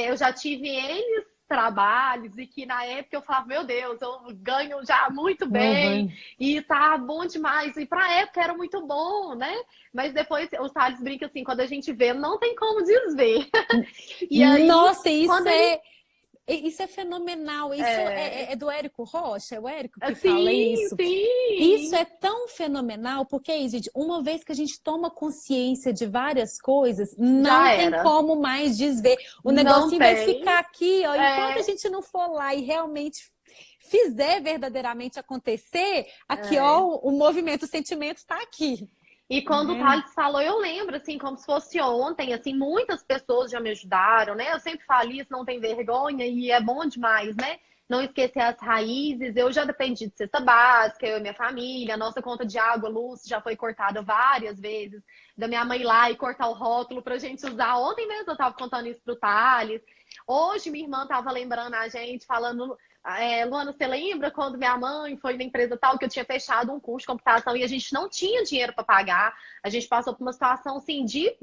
eu já tive N trabalhos e que na época eu falava, meu Deus, eu ganho já muito bem e tá bom demais. E pra época era muito bom, né? Mas depois o Thales brinca assim, quando a gente vê, não tem como desver. E aí, Nossa, quando ele... isso é fenomenal. Isso é do Érico Rocha? É o Érico que fala Sim, isso? Isso sim. é tão fenomenal, porque, gente, uma vez que a gente toma consciência de várias coisas, não Já tem era. como mais desver. O Não negocinho vai tem. ficar aqui, ó, enquanto a É, gente não for lá e realmente fizer verdadeiramente acontecer, aqui, é. ó, o movimento, o sentimento está aqui. E quando o Né? Thales falou, eu lembro, assim, como se fosse ontem, assim, muitas pessoas já me ajudaram, né? Eu sempre falo isso, não tem vergonha, e é bom demais, né? Não esquecer as raízes. Eu já dependi de cesta básica, eu e minha família, a nossa conta de água, luz já foi cortada várias vezes, da minha mãe ir lá e cortar o rótulo pra gente usar. Ontem mesmo eu tava contando isso pro Thales. Hoje minha irmã tava lembrando a gente, falando, Luana, você lembra quando minha mãe foi na empresa tal que eu tinha fechado um curso de computação e a gente não tinha dinheiro para pagar? A gente passou por uma situação assim de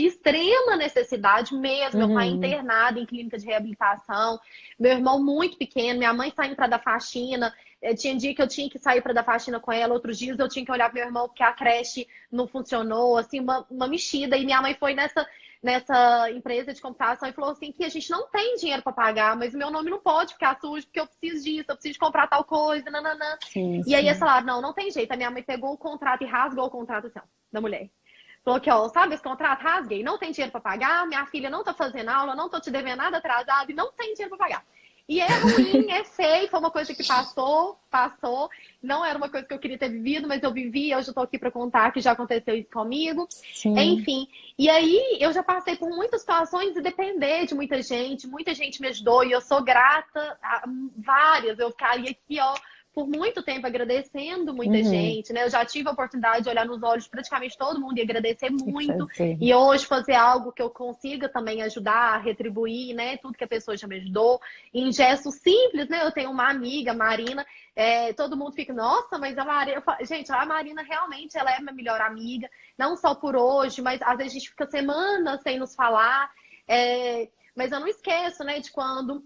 extrema necessidade mesmo. Meu pai internado em clínica de reabilitação, meu irmão muito pequeno, minha mãe saindo para dar faxina. Tinha dia que eu tinha que sair para dar faxina com ela, outros dias eu tinha que olhar pro meu irmão porque a creche não funcionou, assim, uma mexida. E minha mãe foi nessa empresa de computação e falou assim que a gente não tem dinheiro para pagar, mas o meu nome não pode ficar sujo porque eu preciso disso, eu preciso de comprar tal coisa, nananã. Sim, E aí eles sim. falaram, não tem jeito. A minha mãe pegou o contrato e rasgou o contrato assim, ó, da mulher. Falou que, ó, sabe esse contrato? Rasguei, não tem dinheiro para pagar, minha filha não tá fazendo aula, não tô te devendo nada atrasado e não tem dinheiro para pagar. E é ruim, é feio, foi uma coisa que passou. Não era uma coisa que eu queria ter vivido, mas eu vivi, hoje eu tô aqui para contar que já aconteceu isso comigo. Sim. Enfim, e aí eu já passei por muitas situações de depender de muita gente me ajudou e eu sou grata a várias. Eu ficaria aqui, ó, por muito tempo agradecendo muita gente, né? Eu já tive a oportunidade de olhar nos olhos de praticamente todo mundo e agradecer E muito. fazer. E hoje fazer algo que eu consiga também ajudar, retribuir, né? Tudo que a pessoa já me ajudou. Em gestos simples, né? Eu tenho uma amiga, Marina, todo mundo fica, nossa, mas a Marina... Gente, a Marina realmente, ela é minha melhor amiga. Não só por hoje, mas às vezes a gente fica semanas sem nos falar. Mas eu não esqueço, né, de quando...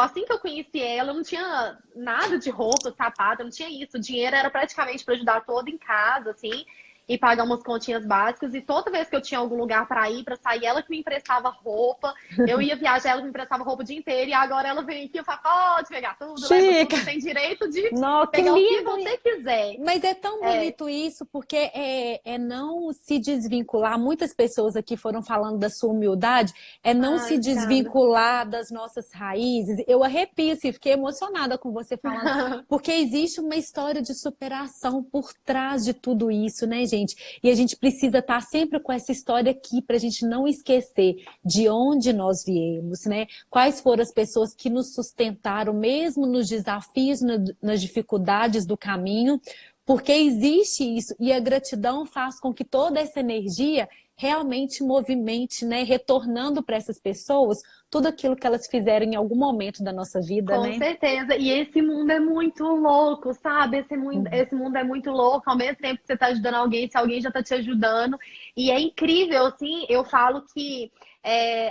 assim que eu conheci ela, eu não tinha nada de roupa, sapato, eu não tinha isso. O dinheiro era praticamente para ajudar todo em casa, assim, e pagar umas continhas básicas. E toda vez que eu tinha algum lugar para ir, para sair, ela que me emprestava roupa. Eu ia viajar, ela me emprestava roupa o dia inteiro. E agora ela vem aqui e fala, pode pegar tudo, leva tudo, Chica! você tem direito de Não, que pegar o que lindo! você quiser. Mas é tão bonito isso, porque é não se desvincular. Muitas pessoas aqui foram falando da sua humildade, é não Ai, se obrigada. desvincular das nossas raízes. Eu arrepio, assim, fiquei emocionada com você falando, porque existe uma história de superação por trás de tudo isso, né, gente? E a gente precisa estar sempre com essa história aqui, para a gente não esquecer de onde nós viemos, né? Quais foram as pessoas que nos sustentaram, mesmo nos desafios, nas dificuldades do caminho, porque existe isso, e a gratidão faz com que toda essa energia realmente movimente, né, retornando para essas pessoas tudo aquilo que elas fizeram em algum momento da nossa vida, Com né? certeza. E esse mundo é muito louco, sabe? Esse mundo é muito louco. Ao mesmo tempo que você está ajudando alguém, se alguém já está te ajudando. E é incrível, assim, eu falo que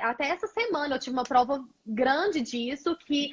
até essa semana eu tive uma prova grande disso, que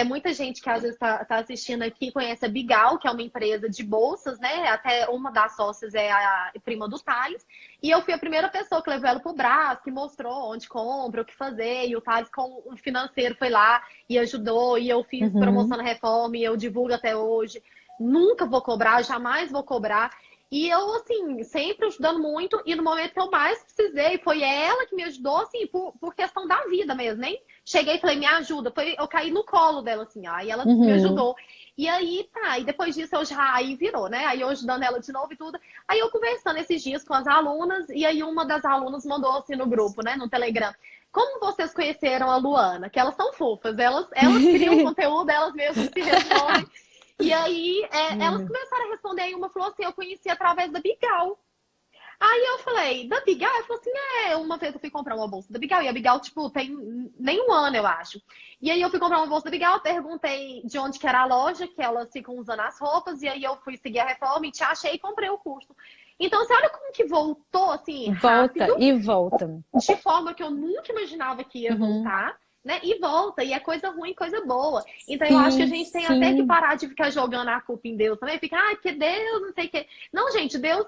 muita gente que às vezes está assistindo aqui conhece a Bigal, que é uma empresa de bolsas, né? Até uma das sócias é a prima do Thales. E eu fui a primeira pessoa que levou ela pro braço, que mostrou onde compra, o que fazer. E o Thales, com o financeiro, foi lá e ajudou, e eu fiz promoção na reforma, e eu divulgo até hoje. Nunca vou cobrar, jamais vou cobrar. E eu, assim, sempre ajudando muito, e no momento que eu mais precisei, foi ela que me ajudou, assim, por questão da vida mesmo, nem cheguei e falei, me ajuda. Eu caí no colo dela, assim, ó, aí ela me ajudou. E aí, tá, e depois disso eu já, aí virou, né? Aí eu ajudando ela de novo e tudo. Aí eu conversando esses dias com as alunas, e aí uma das alunas mandou assim no grupo, né, no Telegram. Como vocês conheceram a Luana? Que elas são fofas, elas criam conteúdo, elas mesmas se respondem. E aí elas começaram a responder, aí uma falou assim, eu conheci através da Bigal. Aí eu falei, da Bigal? Ela falou assim, uma vez eu fui comprar uma bolsa da Bigal, e a Bigal, tipo, tem nem um ano, eu acho. E aí eu fui comprar uma bolsa da Bigal, perguntei de onde que era a loja, que elas ficam usando as roupas, e aí eu fui seguir a reforma e te achei e comprei o curso. Então, você olha como que voltou, assim, Volta rápido, e volta. de forma que eu nunca imaginava que ia Uhum. voltar, né? E volta, e é coisa ruim, coisa boa. Então eu acho que a Sim, gente tem até que sim. parar de ficar jogando a culpa em Deus também. Fica, que Deus, não sei o quê. Não, gente, Deus,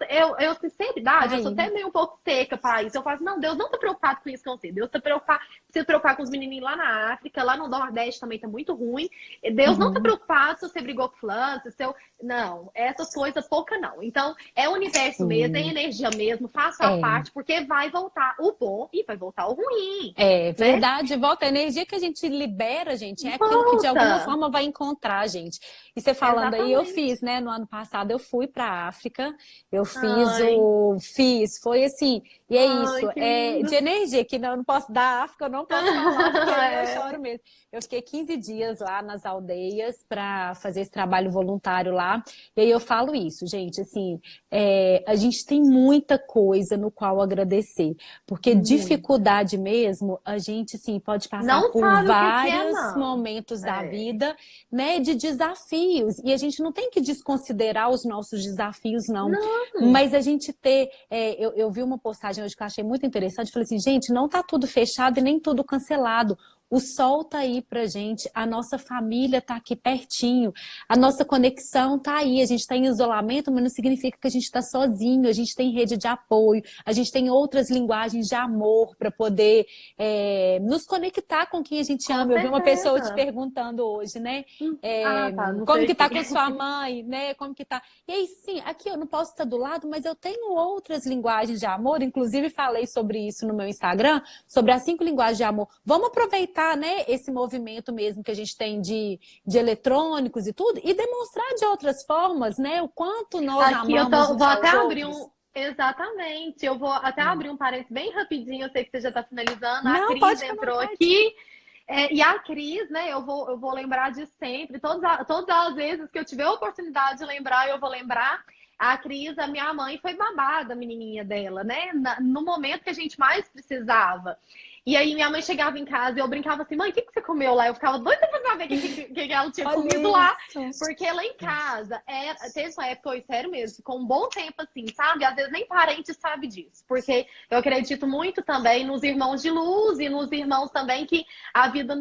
sinceridade, Tá eu sou aí. até meio um pouco seca para isso. Eu falo assim, não, Deus não tá preocupado com isso com você. Deus tá preocupado, precisa preocupar com os menininhos lá na África, lá no Nordeste também tá muito ruim. Deus não tá Uhum. preocupado se você brigou com fulano, se seu... Não, essas coisas pouca não. Então, é o universo mesmo, é Sim. energia mesmo, faça a É. parte, porque vai voltar o bom e vai voltar o ruim, É né? verdade, volta. A energia que a gente libera, gente, é aquilo que de alguma Volta! forma vai encontrar, gente. E você falando aí, eu fiz, Exatamente. né? No ano passado eu fui para a África, eu Ai, foi assim, e é ai, isso, que é de lindo. energia, que não, eu não posso dar África, eu não posso falar, porque aí eu É. choro mesmo. Eu fiquei 15 dias lá nas aldeias para fazer esse trabalho voluntário lá, e aí eu falo isso, gente, assim, a gente tem muita coisa no qual agradecer. Porque Muita. dificuldade mesmo, a gente sim pode passar Não por sabe o que é, vários não. momentos da É. vida, né, de desafios. E a gente não tem que desconsiderar os nossos desafios, não. Não. Mas a gente ter. Eu vi uma postagem hoje que eu achei muito interessante. Falei assim, gente, não tá tudo fechado e nem tudo cancelado. O sol tá aí pra gente, a nossa família tá aqui pertinho, a nossa conexão tá aí. A gente tá em isolamento, mas não significa que a gente tá sozinho, a gente tem rede de apoio, a gente tem outras linguagens de amor para poder nos conectar com quem a gente Com ama. Eu vi uma pessoa te certeza. perguntando hoje, né? Ah, tá. Não Como sei que tá aqui. com sua mãe, né? Como que tá? E aí, sim, aqui eu não posso estar do lado, mas eu tenho outras linguagens de amor. Inclusive, falei sobre isso no meu Instagram, sobre as 5 linguagens de amor. Vamos aproveitar, né, esse movimento mesmo que a gente tem de eletrônicos e tudo, e demonstrar de outras formas, né, o quanto nós Aqui eu amamos vou uns até aos abrir outros. um. Exatamente. Eu vou até abrir um parênteses bem rapidinho. Eu sei que você já está finalizando. A Não, Cris pode ficar à entrou vontade. aqui. E a Cris, né? Eu vou lembrar de sempre. Todas as vezes que eu tiver a oportunidade de lembrar, eu vou lembrar. A Cris, a minha mãe, foi babada, a menininha dela, né? No momento que a gente mais precisava. E aí minha mãe chegava em casa e eu brincava assim, mãe, o que que você comeu lá? Eu ficava doida pra saber o que ela tinha Olha comido lá. isso. Porque lá em casa, teve uma época, foi sério mesmo, ficou um bom tempo assim, sabe? Às vezes nem parente sabe disso. Porque eu acredito muito também nos irmãos de luz e nos irmãos também que a vida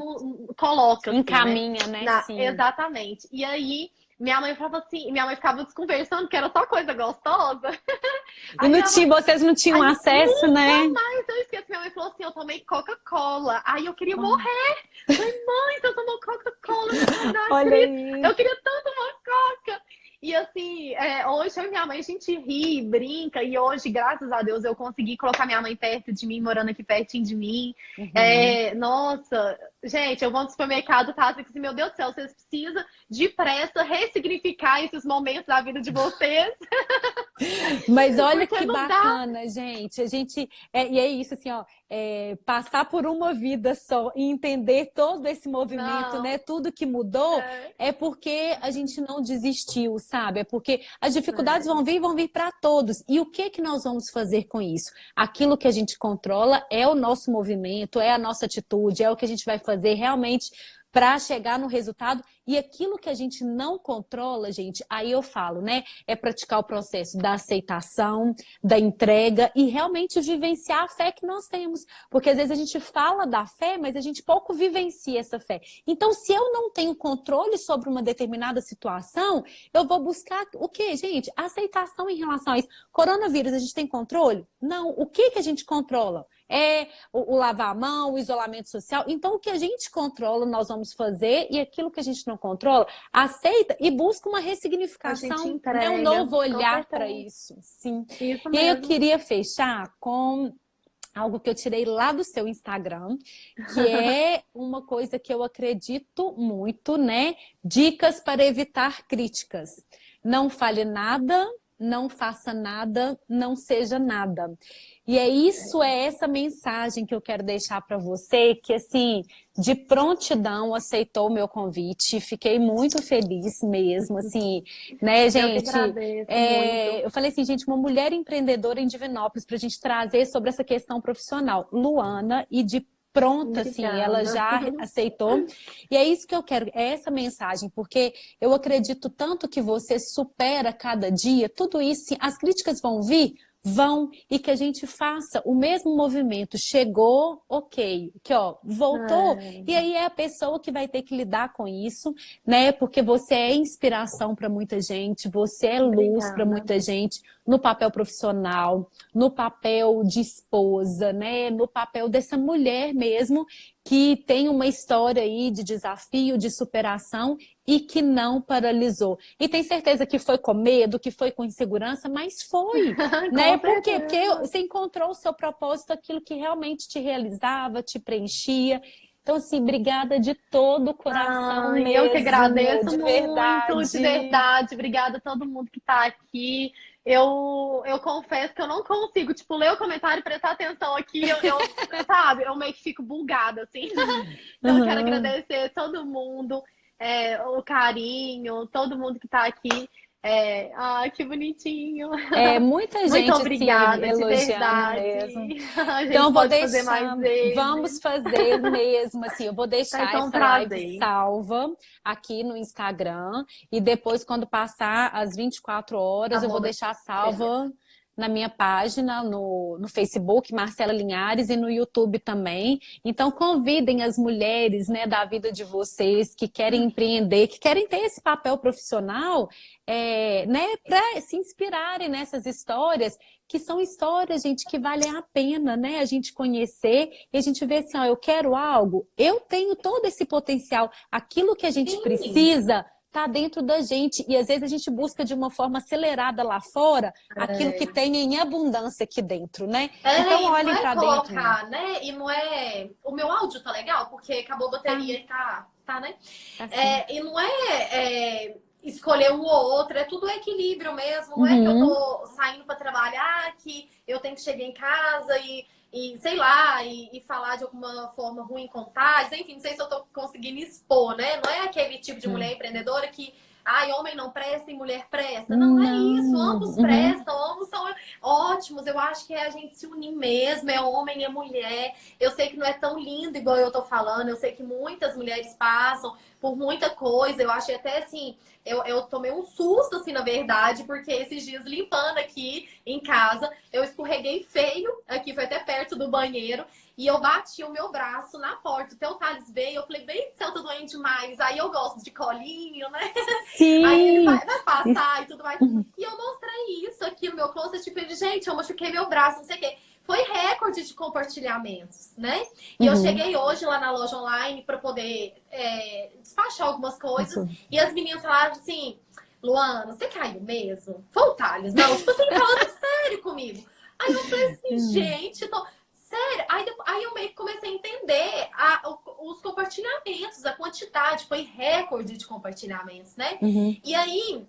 coloca, assim, né? Encaminha, né? Sim. Exatamente. E aí, minha mãe falava assim, minha mãe ficava desconversando, que era só coisa gostosa. E Aí minha mãe, vocês não tinham aí acesso, né? mas eu esqueço, minha mãe falou assim, eu tomei Coca-Cola. Aí eu queria morrer. Falei, mãe, você tomou Coca-Cola, não dá Olha acredito. Eu isso. queria tanto uma Coca. E assim, hoje eu e minha mãe, a gente ri, brinca. E hoje, graças a Deus, eu consegui colocar minha mãe perto de mim, morando aqui pertinho de mim. Uhum. Nossa, gente, eu vou no supermercado, tá? Assim, meu Deus do céu, vocês precisam depressa ressignificar esses momentos da vida de vocês. Mas olha Porque que não dá. bacana, gente. A gente e é isso assim, ó, passar por uma vida só e entender todo esse movimento, né? Não. Tudo que mudou É, é porque a gente não desistiu, sabe? É porque as dificuldades é. vão vir para todos. E o que que nós vamos fazer com isso? Aquilo que a gente controla é o nosso movimento, é a nossa atitude, é o que a gente vai fazer realmente para chegar no resultado. E aquilo que a gente não controla, gente, aí eu falo, né? É praticar o processo da aceitação, da entrega e realmente vivenciar a fé que nós temos. Porque às vezes a gente fala da fé, mas a gente pouco vivencia essa fé. Então, se eu não tenho controle sobre uma determinada situação, eu vou buscar o quê, gente? Aceitação em relação a isso. Coronavírus, a gente tem controle? Não. O que que a gente controla? É o lavar a mão, o isolamento social. Então, o que a gente controla, nós vamos fazer, e aquilo que a gente não controla, aceita e busca uma A gente ressignificação, né? Um entrega, novo com olhar para certeza. isso. Sim. Isso E aí eu mesmo. queria fechar com algo que eu tirei lá do seu Instagram, que é uma coisa que eu acredito muito, né? Dicas para evitar críticas. Não fale nada não faça nada, não seja nada. E é essa mensagem que eu quero deixar para você, que assim, de prontidão aceitou o meu convite, fiquei muito feliz mesmo, assim, né, Eu que gente? agradeço muito. Eu falei assim, gente, uma mulher empreendedora em Divinópolis para a gente trazer sobre essa questão profissional, Luana, e de pronta, assim, ela Obrigada. já aceitou. E é isso que eu quero, é essa mensagem, porque eu acredito tanto que você supera cada dia, tudo isso, sim, as críticas vão vir, vão, e que a gente faça o mesmo movimento. Chegou, ok, que ó, voltou, e É, aí é a pessoa que vai ter que lidar com isso, né? Porque você é inspiração para muita gente, você é luz para obrigada. muita gente no papel profissional, no papel de esposa, né? No papel dessa mulher mesmo que tem uma história aí de desafio, de superação e que não paralisou. E tem certeza que foi com medo, que foi com insegurança, mas foi, né? Com Por quê? Porque certeza. você encontrou o seu propósito, aquilo que realmente te realizava, te preenchia. Então, assim, obrigada de todo o coração Ai, eu que mesmo, agradeço de muito, de verdade. verdade. Obrigada a todo mundo que tá aqui. Eu confesso que eu não consigo, tipo, ler o comentário e prestar atenção aqui. Sabe, eu meio que fico bugada, assim. Então, eu quero Uhum. agradecer todo mundo, o carinho, todo mundo que tá aqui. Ai, que bonitinho. É, muita Muito gente assim obrigada, de elogiando verdade. mesmo. A Então, gente eu vou pode fazer mais deixar, vamos vezes. fazer mesmo, assim, eu vou Vai deixar ser um essa live prazer. salva aqui no Instagram e depois, quando passar as 24 Tá horas, eu vou bom, deixar beleza. salva na minha página, no Facebook, Marcela Linhares, e no YouTube também. Então, convidem as mulheres, né, da vida de vocês que querem empreender, que querem ter esse papel profissional, né, para se inspirarem nessas histórias que são histórias, gente, que valem a pena, né? A gente conhecer e a gente ver assim, ó, eu quero algo, eu tenho todo esse potencial, aquilo que a gente Sim. precisa tá dentro da gente e às vezes a gente busca de uma forma acelerada lá fora aquilo que É, tem em abundância aqui dentro, né? Então e não olhem é para dentro. colocar, né? E não é. O meu áudio tá legal, porque acabou a Tá, bateria e tá, né? tá sim. E não é escolher um ou outro, é tudo equilíbrio mesmo. Não é que eu Uhum. tô saindo para trabalhar, que eu tenho que chegar em casa e sei lá, e falar de alguma forma ruim com Thales. Enfim, não sei se eu tô conseguindo expor, né? Não é aquele tipo de mulher empreendedora que. Ai, homem não presta e mulher presta. Não, não é isso. Não. Ambos Uhum. prestam, ambos são ótimos. Eu acho que é a gente se unir mesmo, é homem e é mulher. Eu sei que não é tão lindo igual eu tô falando. Eu sei que muitas mulheres passam por muita coisa. Eu achei até assim, eu tomei um susto, assim, na verdade, porque esses dias limpando aqui em casa, eu escorreguei feio, aqui foi até perto do banheiro, e eu bati o meu braço na porta. O teu Thales veio, eu falei, bem, se eu tô doente demais. Aí eu gosto de colinho, né? Aí ele Sim. vai passar e tudo mais. E eu mostrei isso aqui no meu closet e falei, gente, eu machuquei meu braço, não sei o quê. Foi recorde de compartilhamentos, né? E eu Uhum. cheguei hoje lá na loja online para poder despachar algumas coisas. Isso. E as meninas falaram assim, Luana, você caiu mesmo? Foi o Thales? Não, tipo assim, falando sério comigo. Aí eu falei assim, gente, tô... sério. Aí eu meio que comecei a entender os compartilhamentos, a quantidade. Foi recorde de compartilhamentos, né? Uhum. E aí,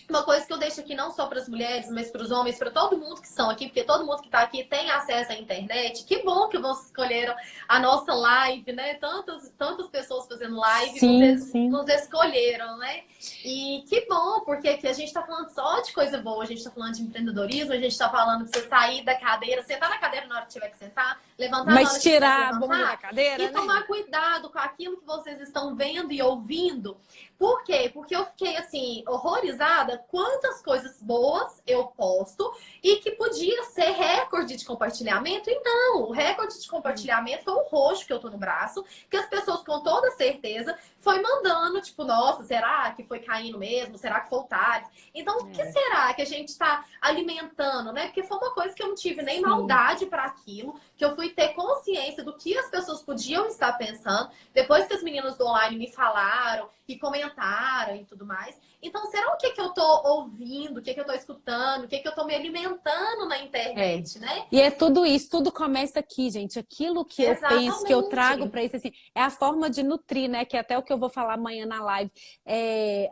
uma coisa que eu deixo aqui não só para as mulheres, mas para os homens, para todo mundo que estão aqui, porque todo mundo que está aqui tem acesso à internet. Que bom que vocês escolheram a nossa live, né? Tantas pessoas fazendo live, Sim, vocês sim. nos escolheram, né? E que bom, porque aqui a gente está falando só de coisa boa, a gente está falando de empreendedorismo, a gente está falando de você sair da cadeira, sentar na cadeira na hora que tiver que sentar, levantar na Mas hora que tiver que tirar a bunda da levantar, e cadeira, né? tomar cuidado com aquilo que vocês estão vendo e ouvindo. Por quê? Porque eu fiquei assim, horrorizada quantas coisas boas eu posto e que podia ser recorde de compartilhamento. E não, o recorde de compartilhamento foi o roxo que eu tô no braço, que as pessoas com toda certeza foi mandando, tipo, nossa, será que foi caindo mesmo? Será que foi o Thales? Então, o que será que a gente está alimentando, né? Porque foi uma coisa que eu não tive nem Sim. maldade para aquilo, que eu fui ter consciência do que as pessoas podiam estar pensando. Depois que as meninas do online me falaram que comentaram e tudo mais. Então, será o que que eu tô ouvindo, o que que eu tô escutando, o que que eu tô me alimentando na internet, né? E é tudo isso, tudo começa aqui, gente. Aquilo que eu penso, que eu trago para isso, assim, é a forma de nutrir, né? Que é até o que eu vou falar amanhã na live.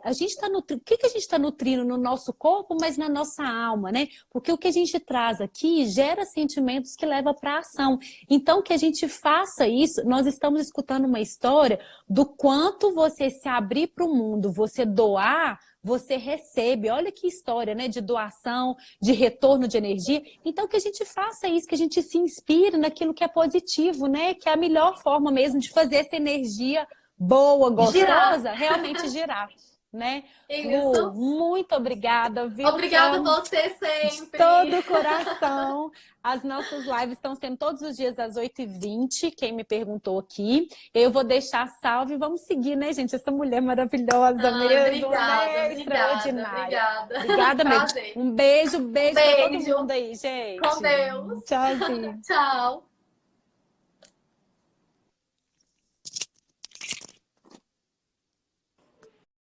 A gente está nutrindo, o que que a gente está nutrindo no nosso corpo, mas na nossa alma, né? Porque o que a gente traz aqui gera sentimentos que levam para a ação. Então, que a gente faça isso, nós estamos escutando uma história do quanto você se abrir para o mundo, você doar, você recebe. Olha que história, né? De doação, de retorno de energia. Então, que a gente faça isso, que a gente se inspire naquilo que é positivo, né? Que é a melhor forma mesmo de fazer essa energia boa, gostosa, realmente girar, né? Lu, muito obrigada, viu? Obrigada a você sempre. De todo o coração. As nossas lives estão sendo todos os dias às 8h20, quem me perguntou aqui. Eu vou deixar salve e vamos seguir, né, gente? Essa mulher maravilhosa mesmo, né? Extraordinária. Obrigada mesmo. Um beijo, beijo pra todo mundo aí, gente. Com Deus. Tchauzinho. Tchau.